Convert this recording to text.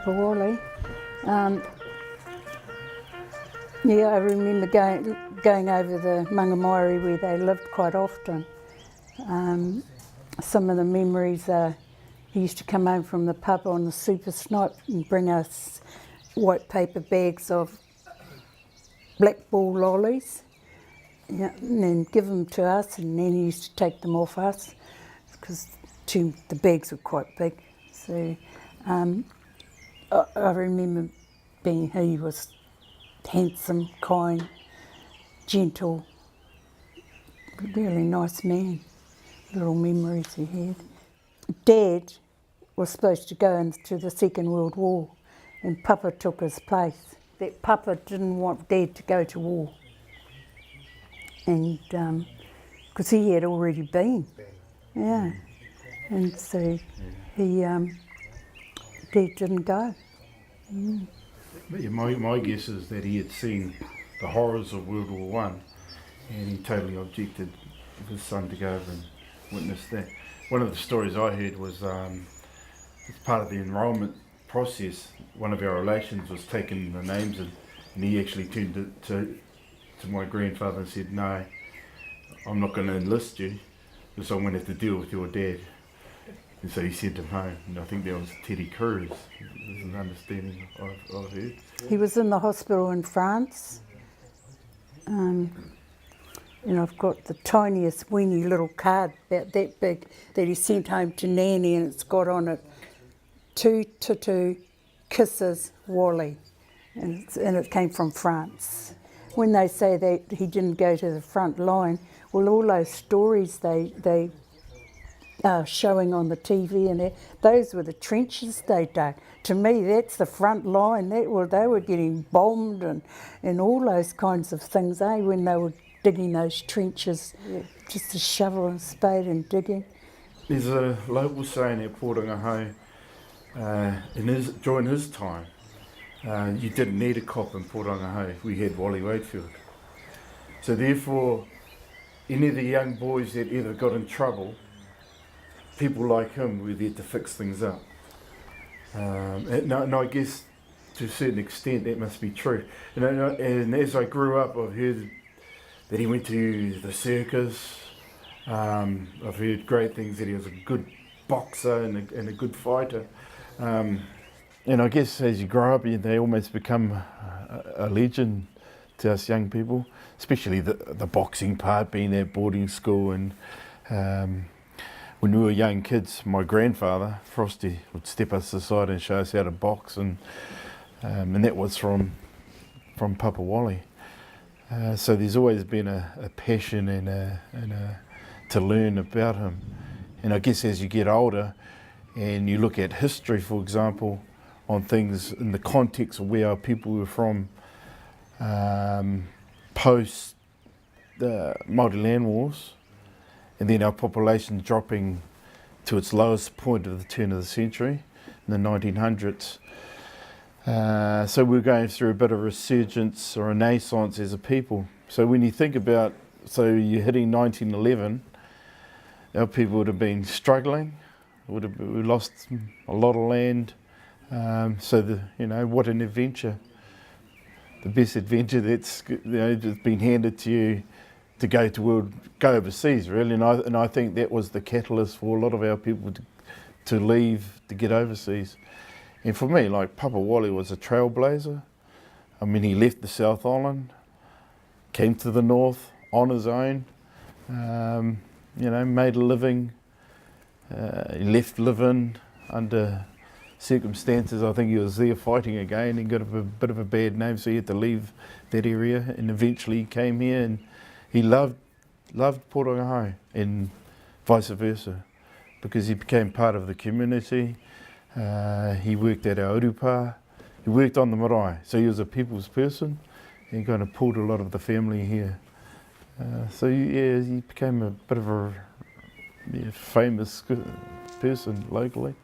Papa Wallie. Yeah, I remember going over the Māori where they lived quite often. Some of the memories are, he used to come home from the pub on the super snipe and bring us white paper bags of black ball lollies, yeah, and then give them to us, and then he used to take them off us because the bags were quite big. So I remember he was handsome, kind, gentle, really nice man. Little memories he had. Dad was supposed to go into the Second World War and Papa took his place. That Papa didn't want Dad to go to war, and because he had already been, yeah, and so Dad didn't go. Mm. But yeah, my guess is that he had seen the horrors of World War One, and he totally objected for his son to go over and witness that. One of the stories I heard was as part of the enrolment process, one of our relations was taking the names in, and he actually turned it to my grandfather and said, "No, I'm not going to enlist you because I'm going to have to deal with your dad." And so he sent him home, and I think that was Teddy Cruz. There's an understanding I've heard. He was in the hospital in France. And I've got the tiniest weeny little card about that big that he sent home to Nanny, and it's got on it 2 kisses Wallie, and it came from France. When they say that he didn't go to the front line, well, all those stories they are showing on the TV and those were the trenches they dug. To me, that's the front line. They were getting bombed and all those kinds of things, when they were digging those trenches, just a shovel and spade and digging. There's a local saying at Portangaho, during his time, you didn't need a cop in Portangaho. We had Wallie Wakefield. So therefore, any of the young boys that ever got in trouble, people like him were there to fix things up. And I guess to a certain extent that must be true. And as I grew up, I've heard that he went to the circus. I've heard great things, that he was a good boxer and a good fighter. And I guess as you grow up, they almost become a legend to us young people, especially the boxing part, being at boarding school. And when we were young kids, my grandfather, Frosty, would step us aside and show us how to box, and that was from Papa Wallie. So there's always been a passion and to learn about him. And I guess as you get older and you look at history, for example, on things in the context of where our people were from post the Māori land wars, and then our population dropping to its lowest point at the turn of the century, in the 1900s. So we're going through a bit of resurgence or renaissance as a people. So when you think about, you're hitting 1911, our people would have been struggling, we lost a lot of land. What an adventure. The best adventure that's just been handed to you to go overseas, really. And I think that was the catalyst for a lot of our people to leave, to get overseas. And for me, like, Papa Wallie was a trailblazer. I mean, he left the South Island, came to the north on his own, made a living. He left living under circumstances. I think he was there fighting again. He got a bit of a bad name, so he had to leave that area, and eventually he came here, and he loved Portangaho, and vice versa, because he became part of the community. He worked at our urupa, he worked on the marae, so he was a people's person and kind of pulled a lot of the family here. He became a bit of a famous person locally.